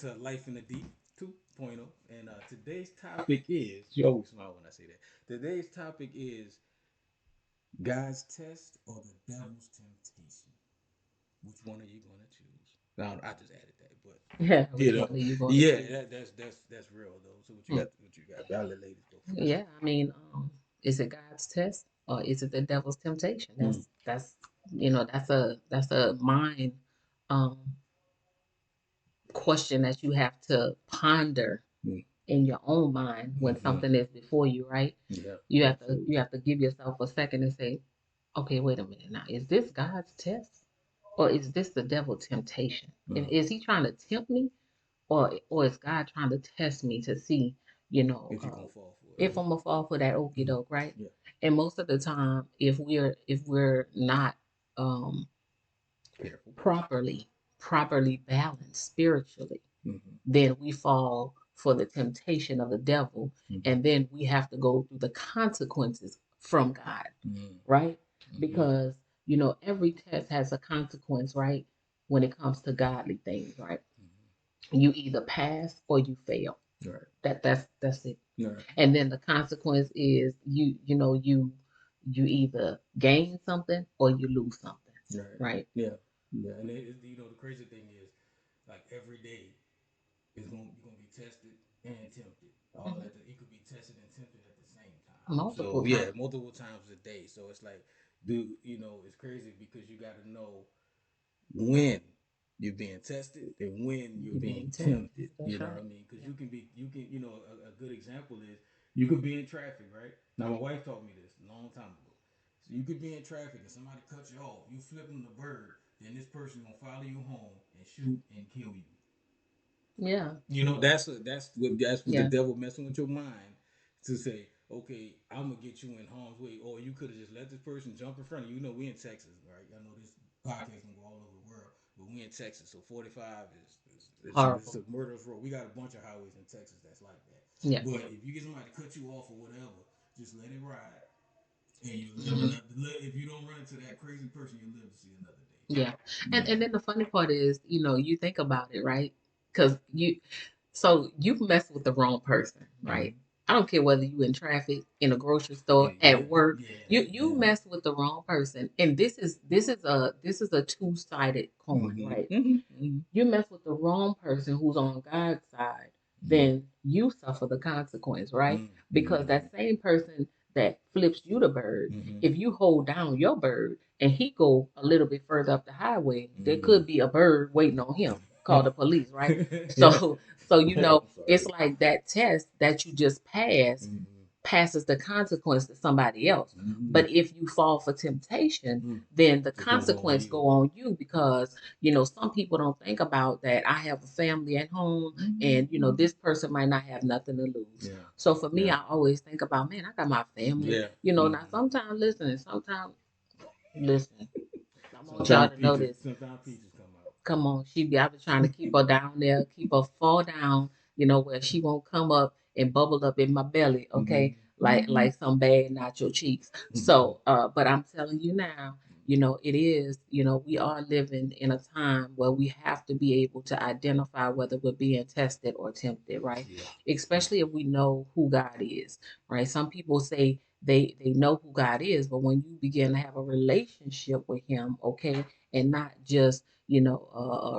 to Life in the Deep 2.0, and today's topic is. You always smile when I say that. Today's topic is God's test or the devil's temptation. Which one are you gonna choose? I just added that, but Yeah, you which one know, are you going to yeah, choose? that's real though. So what you Hmm. got? What you got? I'll let ladies go first. Yeah, I mean, is it God's test or is it the devil's temptation? Mm, That's that's a mind um question that you have to ponder mm, in your own mind when mm-hmm. something is before you, right? Yeah, You absolutely. have to give yourself a second and say, okay, wait a minute now, is this God's test or is this the devil's temptation? And Mm. is he trying to tempt me or is God trying to test me to see, you know, If you gonna fall for it, if I'm gonna fall for that okie mm-hmm. doke, right? Yeah, And most of the time, if we're not um careful. properly balanced spiritually, Mm-hmm. then we fall for the temptation of the devil, Mm-hmm. and then we have to go through the consequences from God, Mm-hmm. right? Because every test has a consequence, right? When it comes to godly things, right? Mm-hmm. You either pass or you fail. Right. That's it. Right. And then the consequence is you either gain something or you lose something, Right. right? Yeah. Yeah. And the crazy thing is, like every day is going you're gonna be tested and tempted. All Mhm. at the it could be tested and tempted at the same time. So Multiple yeah, times. multiple times a day. So it's like, do it's crazy because you got to know when you're being tested and when you're You're being being tempted. tempted. You That's know what right. I mean? Because Yeah. you can a good example is you could be in traffic, right? Now my wife taught me this a long time ago. So you could be in traffic and somebody cuts you off. You flipping the bird, then this person gonna follow you home and shoot and kill you. Yeah. That's what the Yeah. devil messing with your mind to say, okay, I'm gonna get you in harm's way, or you could have just let this person jump in front of you. You know, we in Texas, right? I know this podcast gonna go all over the world, but we in Texas, so 45 is Horrible. a murderous road. We got a bunch of highways in Texas that's like that. Yeah. But if you get somebody to cut you off or whatever, just let it ride, and you live Hmm. another. If you don't run into that crazy person, you live to see another day. Yeah. You And know. then the funny part is, you think about it, right? Because you've messed with the wrong person, right? Mm-hmm. I don't care whether you in traffic, in a grocery Yeah, store, yeah, at work. yeah, You yeah. messed with the wrong person, and this is a two-sided coin, Mm-hmm. right? Mm-hmm. Mm-hmm. You mess with the wrong person who's on God's side, Mm-hmm. then you suffer the consequence, right? Because Mm-hmm. that same person that flips you the bird, Mm-hmm. if you hold down your bird and he go a little bit further up the highway, there Mm-hmm. could be a bird waiting on him. Call the police, right? Yeah. So I'm it's sorry. like that test that you just passed Mm-hmm. passes the consequence to somebody else. Mm-hmm. But if you fall for temptation, Mm. then the It's gonna go on consequence you. go on you because some people don't think about that. I have a family at home, and Mm-hmm. this person might not have nothing to lose. Yeah. So for me, Yeah. I always think about, man, I got my family. Yeah. Now Mm-hmm. sometimes listen. I want y'all to know this. Sometimes peaches come out. Come on, I was trying to keep her down there, keep her fall down, where she won't come up and bubble up in my belly, okay? Mm-hmm. Like some bad nacho cheeks. Mm-hmm. So, but I'm telling you now, it is, we are living in a time where we have to be able to identify whether we're being tested or tempted, right? Yeah. Especially if we know who God is, right? Some people say they know who God is, but when you begin to have a relationship with Him, okay, and not just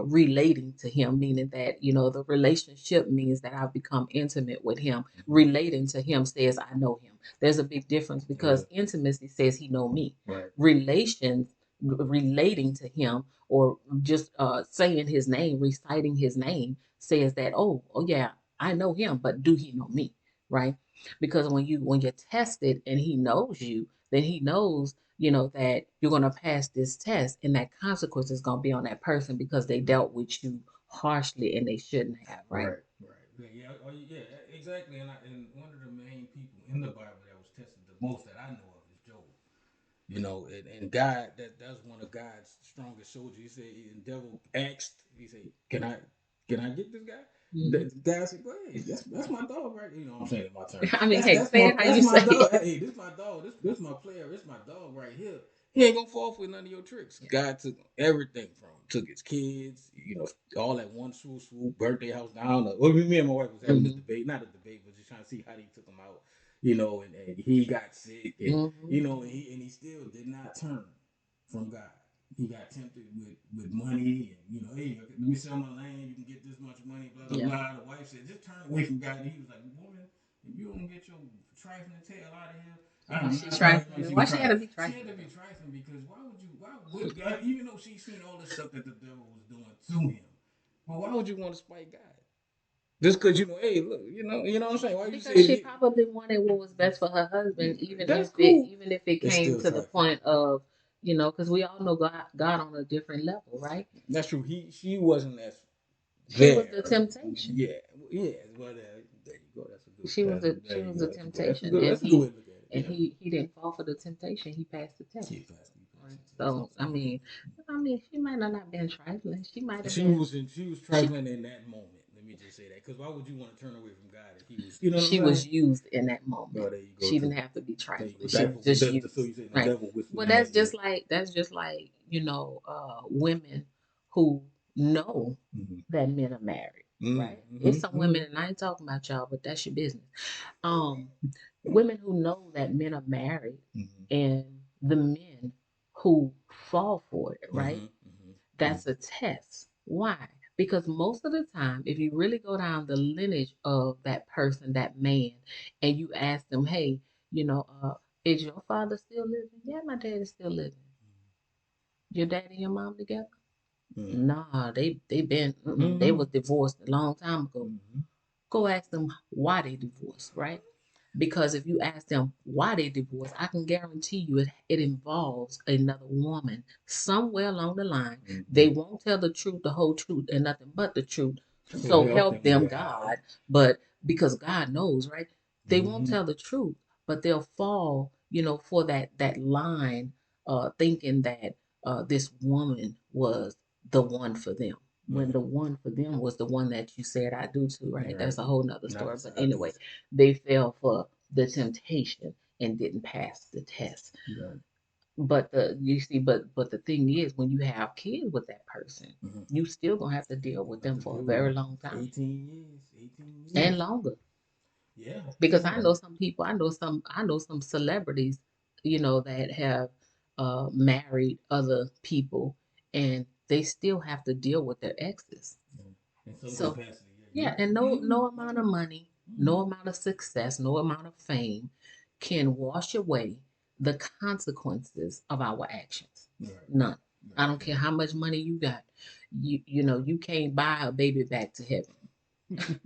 relating to him, meaning that the relationship means that I've become intimate with him. Mm-hmm. Relating to him says I know him. There's a big difference Oh yeah. because intimacy says he know me. Right. Relations, relating to him or just saying his name, reciting his name says that oh yeah, I know him, but do he know me, right? Because when you're tested and he knows you, then he knows that you're going to pass this test and that consequence is going to be on that person because they dealt with you harshly and they shouldn't have, right? Right. Right. Yeah. Yeah. Oh, yeah. Exactly. And one of the main people in the Bible that was tested the most that I know of is Job. And God, that's one of God's strongest soldiers. He said, and the devil asked, he said, can I get this guy? Hmm. The guy said, go ahead. That's my dog, right? I'm saying it in my term. I mean, That's hey, that's say my it how that's you my say dog. it. Hey, this my dog. This my player. This my dog right here. He ain't gonna fall for none of your tricks. God took everything from him. Took his kids, all at one swoop, burnt their house down. Well, me and my wife was having this debate, not a debate, but just trying to see how they took him out. And he got sick, and and he still did not turn from God. He got tempted with money, and hey, let me sell my land. You can get this much money. Blah blah blah. The wife said, just turn away from God. And he was like, woman, if you don't get your trifling tail out of here. She trifling. Why she had to be trifling? She had to be trifling because why would God, even though she seen all this stuff that the devil was doing to him, but why would you want to spite God? Just because hey, look, you know what I'm saying? Why because you she say probably wanted what was best for her husband, cool. even if it came to the point of, because we all know God on a different level, right? That's true. She wasn't as she was the temptation. Yeah. Well, there you go. That's a good. She was the temptation, That's a good way to look at it. And he didn't fall for the temptation. He passed the test. So I mean, she might not have been trifling. She might have been. She was trifling in that moment. Let me just say that, because why would you want to turn away from God if he was? She was used in that moment. Oh, there you go. She didn't have to be trifling. She was just used. So you say the right. devil Well, that's just like women who know that men are married, right? It's some women, and I ain't talking about y'all, but that's your business. Women who know that men are married, and the men who fall for it, right? That's a test. Why? Because most of the time, if you really go down the lineage of that person, that man, and you ask them, hey, is your father still living? Yeah, my dad is still living. Your dad and your mom together? Nah, they been they was divorced a long time ago. Go ask them why they divorced, right? Because if you ask them why they divorced, I can guarantee you it involves another woman somewhere along the line. They won't tell the truth, the whole truth, and nothing but the truth. So help them God. But because God knows, right? They won't tell the truth, but they'll fall, for that line, thinking that this woman was the one for them. When the one for them was the one that you said I do to, right? That's a whole nother story. But anyway, they fell for the temptation and didn't pass the test. But the thing is, when you have kids with that person, you still gonna have to deal with them for a very long time. 18 years. And longer. Yeah. Because I know some people, I know some celebrities, that have married other people, and they still have to deal with their exes. So yeah, and no amount of money, no amount of success, no amount of fame can wash away the consequences of our actions. None. I don't care how much money you got. You can't buy a baby back to heaven.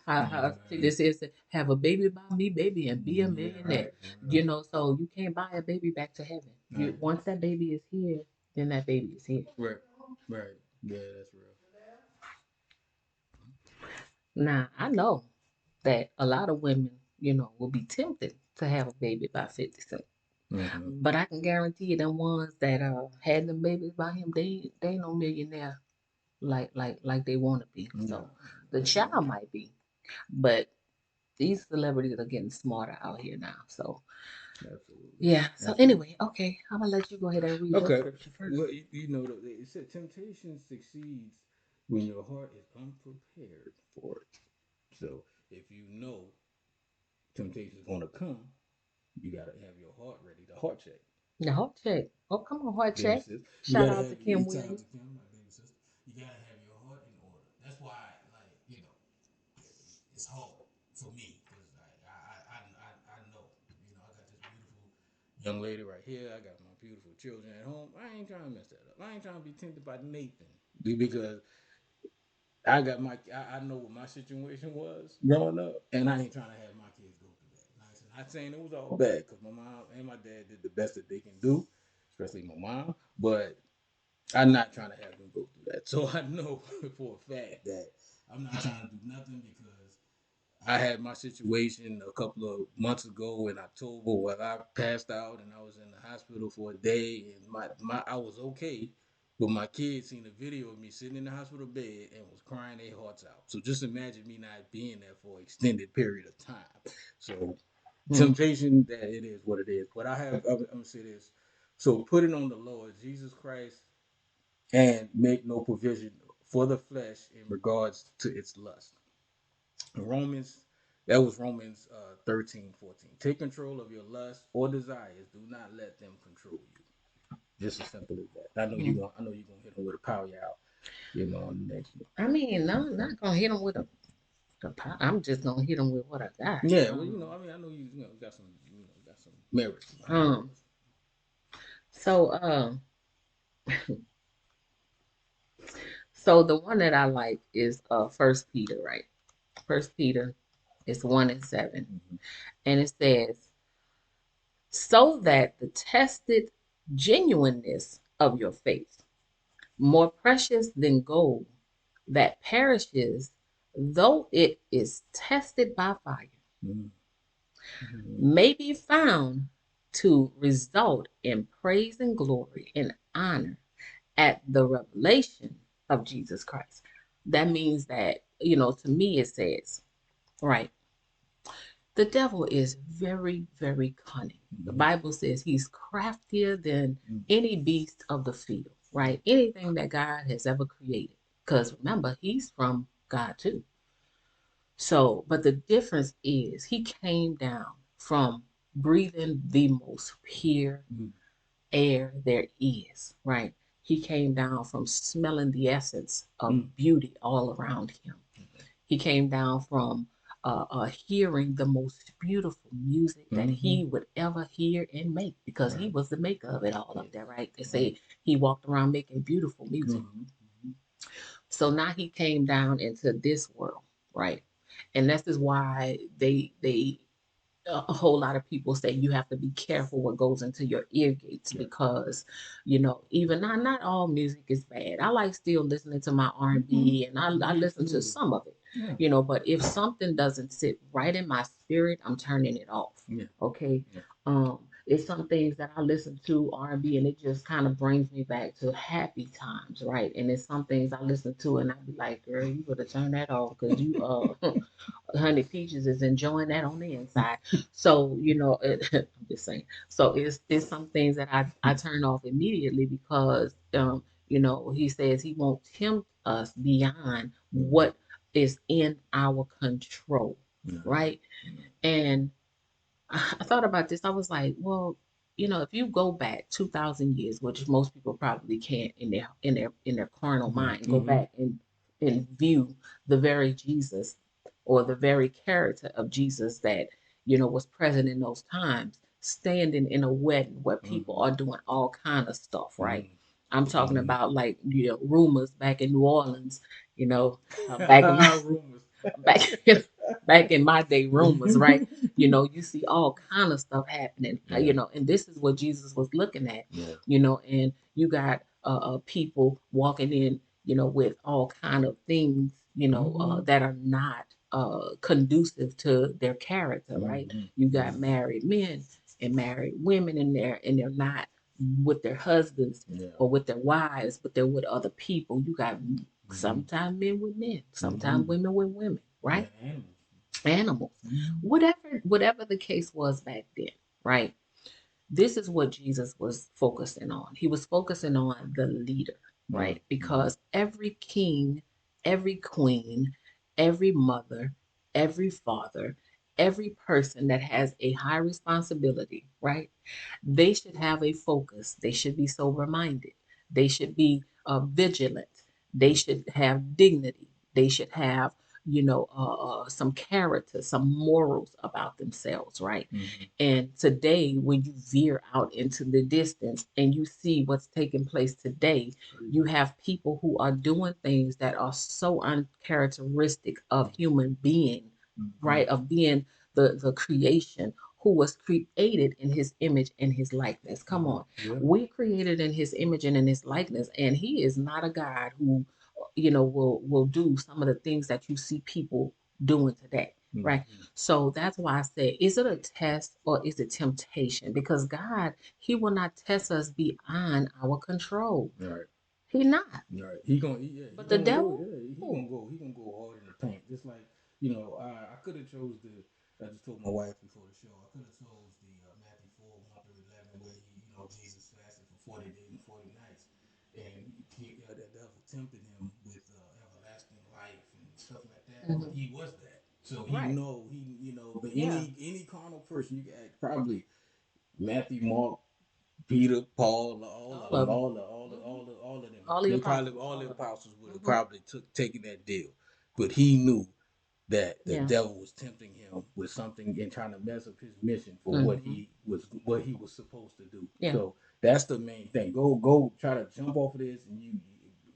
How this is to have a baby by me, baby, and be a millionaire. So you can't buy a baby back to heaven. Once that baby is here, then that baby is here. Right. Yeah, that's real. Now I know that a lot of women, will be tempted to have a baby by 50 Cent. But I can guarantee you, them ones that had them babies by him, they ain't no millionaire like they want to be. So the child might be, but these celebrities are getting smarter out here now. So yeah. So anyway, okay, I'm gonna let you go ahead and read your scripture first. Well, it said temptation succeeds when your heart is unprepared for it. So if you know temptation is going to come, you got to have your heart ready. The heart check. The heart check. Oh, come on, heart check. Shout out to Kim Williams. My baby sister. You got to have your heart in order. That's why, it's hard for me because I know, I got this beautiful young lady right here. I got my beautiful children at home. I ain't trying to mess that up. I ain't trying to be tempted by Nathan because I know what my situation was growing up, and I ain't trying to have my kids go through that. Not saying it was all bad because my mom and my dad did the best that they can do, especially my mom. But I'm not trying to have them go through that. So I know for a fact that I'm not trying to do nothing because I had my situation a couple of months ago in October where I passed out and I was in the hospital for a day, and I was okay. But my kids seen a video of me sitting in the hospital bed and was crying their hearts out. So just imagine me not being there for an extended period of time. So Temptation that it is what it is. But I'm gonna say this. So put it on the Lord Jesus Christ and make no provision for the flesh in regards to its lust. Romans, that was Romans 13:14. Take control of your lust or desires. Do not let them control you. Just as simple as that. I know you're gonna hit them with a power out, on the next one. I mean, no, I'm not gonna hit them with I'm just gonna hit them with what I got. Yeah, well, I know you got some merits behind Um, so so the one that I like is First Peter, right? First Peter is 1:7, and it says, "So that the tested genuineness of your faith, more precious than gold that perishes, though it is tested by fire, may be found to result in praise and glory and honor at the revelation of Jesus Christ." That means that, to me, it says, right, the devil is very, very cunning. The Bible says he's craftier than any beast of the field, right? Anything that God has ever created. Because remember, he's from God too. So, but the difference is he came down from breathing the most pure air there is, right? He came down from smelling the essence of beauty all around him. He came down from hearing the most beautiful music that he would ever hear and make, because he was the maker of it all up there, right? They say he walked around making beautiful music. So now he came down into this world, right? And this is why they a whole lot of people say you have to be careful what goes into your ear gates, because even not all music is bad. I like still listening to my R&B, and I listen to some of it, but if something doesn't sit right in my spirit, I'm turning it off. Okay. It's some things that I listen to R&B, and it just kind of brings me back to happy times, right? And it's some things I listen to and I be like, girl, you better turn that off, because you Honey Peaches is enjoying that on the inside. So, I'm just saying. So it's some things that I turn off immediately, because he says he won't tempt us beyond what is in our control. Right. And I thought about this. I was like, well, if you go back 2,000 years, which most people probably can't in their carnal mind, go back and view the very Jesus, or the very character of Jesus that was present in those times, standing in a wedding where people are doing all kind of stuff, right? I'm talking about, like, rumors back in New Orleans, back in my rumors, back back in my day, rumors, right? You see all kind of stuff happening, and this is what Jesus was looking at, and you got people walking in, with all kind of things, that are not conducive to their character, right? You got married men and married women in there, and they're not with their husbands or with their wives, but they're with other people. You got sometimes men with men, sometimes women with women, right? Animals. Whatever the case was back then, right? This is what Jesus was focusing on. He was focusing on the leader, right? Because every king, every queen, every mother, every father, every person that has a high responsibility, right? They should have a focus. They should be sober minded. They should be vigilant. They should have dignity. They should have, some character, some morals about themselves, right? And today, when you veer out into the distance and you see what's taking place today, you have people who are doing things that are so uncharacteristic of human being, right? Of being the creation who was created in his image and his likeness. Come on. We created in his image and in his likeness, and he is not a God who, will do some of the things that you see people doing today. Right. So that's why I say, is it a test or is it temptation? Because God, he will not test us beyond our control. Right. He not. Right. He gonna But the devil, he gonna go hard in the paint. Just like, I could have chose I just told my wife before the show. I could have chose the Matthew 4:1-11, where Jesus fasted for 40 days and 40 nights, and the devil tempted him with everlasting life and stuff like that. But Mhm. he was that, so Right. But Yeah. any carnal person, you got probably Matthew, Mark, Peter, Paul, all of All them, of them. all of them. All the They probably apostles. all All the of them. apostles would have Hmm. probably taken that deal, but he knew that the Yeah. devil was tempting him with something and trying to mess up his mission for Hmm. what he was supposed to do. Yeah. So that's the main thing. Go try to jump off of this, and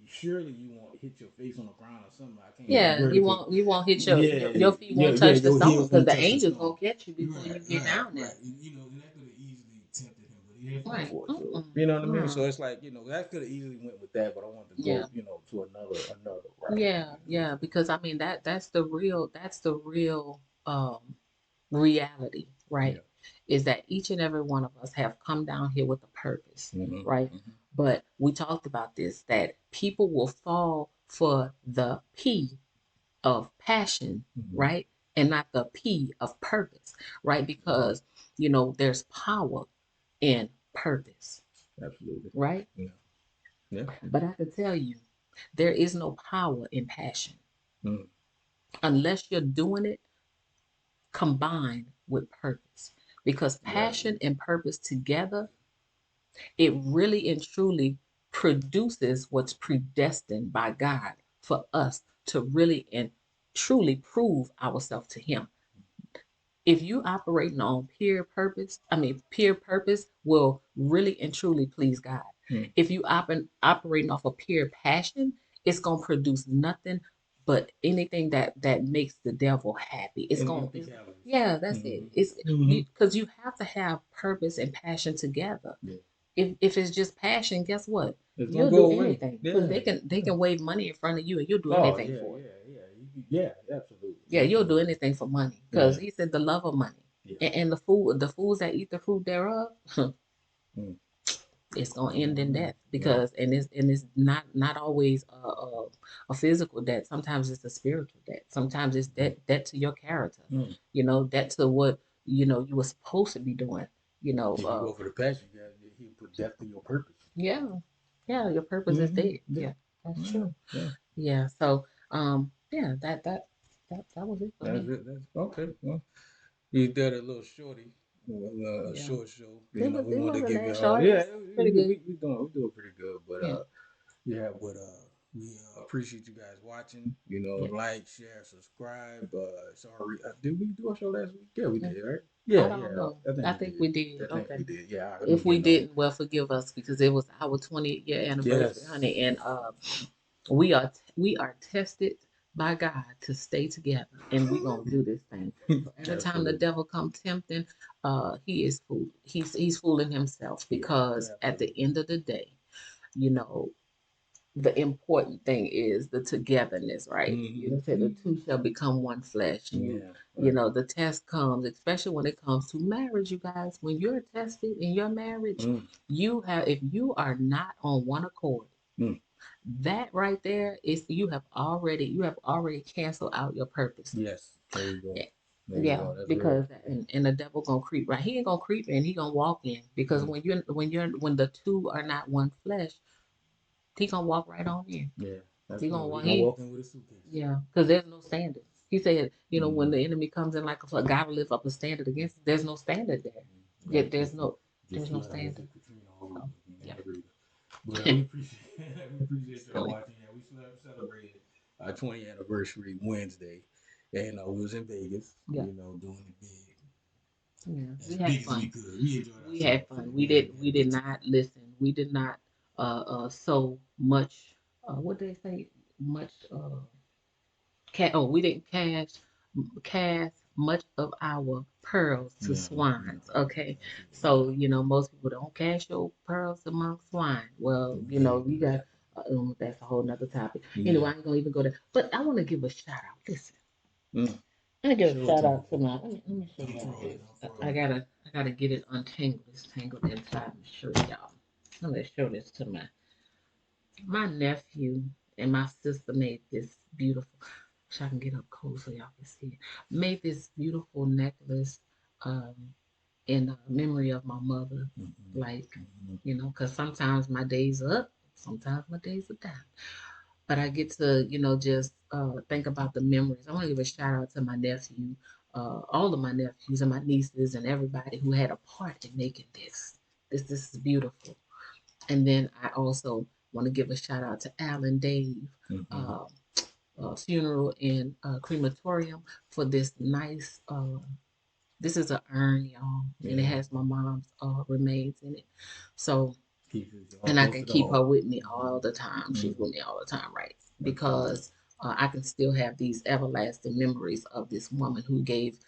surely you won't hit your face on the ground or something. I can't use Yeah. words, but You won't hit yeah, your feet won't yeah, touch the your stone heels because won't the touch the angels stone. gonna catch you before you get down there. And, and that could have easily tempted him, but he didn't fall Right. for it. So Mm-mm. you know what I mean. So Mm. it's like that could have easily went with that, but I want to Yeah. go to another route. Yeah. Yeah. Because I mean that's the real reality, Yeah. right? Is that each and every one of us have come down here with a purpose, Mm-hmm. right? Mm-hmm. But we talked about this that people will fall for the P of passion, Mm-hmm. right? And not the P of purpose, right? Because, there's power in purpose, Absolutely. right? Yeah. Yeah. But I can tell you, there is no power in passion Mm. unless you're doing it combined with purpose. Because Right. passion and purpose together, it really and truly produces what's predestined by God for us to really and truly prove ourselves to Him. If you operating on pure purpose will really and truly please God. Mm. If you operating off of pure passion, it's gonna produce nothing but anything that makes the devil happy. And empty calories. Yeah, that's it. Mm-hmm. It's Mm-hmm. because you have to have purpose and passion together. Yeah. If it's just passion, guess what? It's gonna You'll go do away. anything because Yeah. they Yeah. can wave money in front of you and you'll do Oh anything yeah, for it. yeah, yeah. Yeah, absolutely. Yeah, you'll do Absolutely. anything for money because Yeah. he said the love of money Yeah. and the fools that eat the fruit thereof, Mm. it's gonna end in death Yeah. because and it's not always a physical debt. Sometimes it's a spiritual debt. Sometimes it's debt to your character. Mm. Debt to what you were supposed to be doing. If you go for the passion, he put death to your purpose. Yeah, yeah, your purpose is Mm-hmm. dead. Yeah. Yeah, that's Yeah. true. Yeah. Yeah, so yeah, that was it for That's me. it. That's okay. Well, you did a little shorty, a Yeah, short show. We it wanted to wasn't give you that short. It yeah, was pretty good. we doing pretty good. But Yeah, yeah, but we appreciate you guys watching. yeah. Like, share, subscribe. Sorry, did we do a show last week? Yeah, we Mm. did, right? I Yeah, don't know. I think I we think did. we did. I think Okay. we did. Yeah, I If don't we get no. didn't, well, forgive us because it was our 20th year anniversary, Yes. honey, and we are tested by God to stay together, and we gonna do this thing. So every time the Absolutely. devil come tempting, he is fool. He's fooling himself Yeah. because at the Absolutely. end of the day, you know, the important thing is the togetherness, right? Mm-hmm. You said the two shall become one flesh. Yeah. You Right. know, the test comes, especially when it comes to marriage, you guys. When you're tested in your marriage, Mm. if you are not on one accord, Mm. that right there is you have already canceled out your purpose. Yes. There you go. Yeah, There you yeah, go. That's real. because and the devil gonna creep right. He ain't gonna creep in. He gonna walk in because Mm. when the two are not one flesh, he gonna walk right on in. Yeah. He That's gonna real. He walk. gonna walk in with a suitcase. Yeah, because there's no standard. He said, when Mm-hmm. the enemy comes in like a flood, God will lift up a standard against it. There's no standard there. Yeah, There's no just there's no feel like standard. visit Katrina all over So again. yeah. Every day. But we appreciate we appreciate y'all Silly. watching. Yeah, we celebrated our 20th anniversary Wednesday, and we was in Vegas. Yeah. Doing it big, Yeah. as We had big as we fun. could. We enjoyed We ourselves. had fun. We had We a did good time. not listen. We did not so much what did they say? Much we didn't cast much of our pearls to No, swines. Okay, absolutely so not. most people don't cast your pearls among swine. Well, Exactly. you got that's a whole nother topic. Yeah. Anyway, I ain't gonna even go there. But I want to give a shout out. Listen, Mm. I'm gonna give a Show it shout to out me. to my. Let me show Don't y'all throw it. this. Don't throw I gotta get it untangled. It's tangled inside my shirt, y'all. I'm gonna show this to my nephew and my sister made this beautiful. Wish I can get up close so y'all can see it. Made this beautiful necklace um, in memory of my mother. Like, because sometimes my days are up, sometimes my days are down. But I get to, just think about the memories. I want to give a shout out to my nephew, all of my nephews and my nieces and everybody who had a part in making this. This is beautiful. And then I also want to give a shout out to Alan Dave, uh, Funeral and Crematorium for this nice. This is an urn, y'all, and it has my mom's remains in it. So, and I can keep her with me all the time. She's with me all the time, right? Because I can still have these everlasting memories of this woman who gave,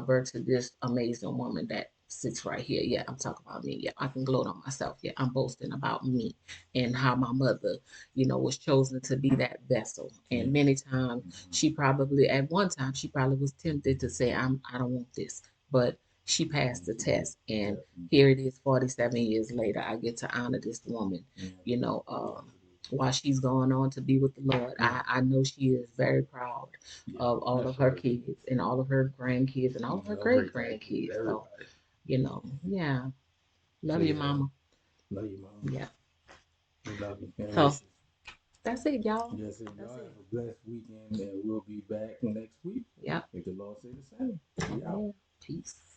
birth to this amazing woman that sits right here. Yeah, I'm talking about me. Yeah, I can gloat on myself. Yeah, I'm boasting about me and how my mother, was chosen to be that vessel. And many times she probably, at one time, she probably was tempted to say, I don't want this, but she passed the test, and here it is 47 years later. I get to honor this woman, while she's going on to be with the Lord. I know she is very proud of all of her kids and all of her grandkids and all of her great grandkids. So, yeah. Love you, mama. Love you, mama. Yeah. Love you. So that's it, y'all. Yes, y'all have a blessed weekend, and we'll be back next week. Yeah. If the Lord say the same. Yeah. Peace.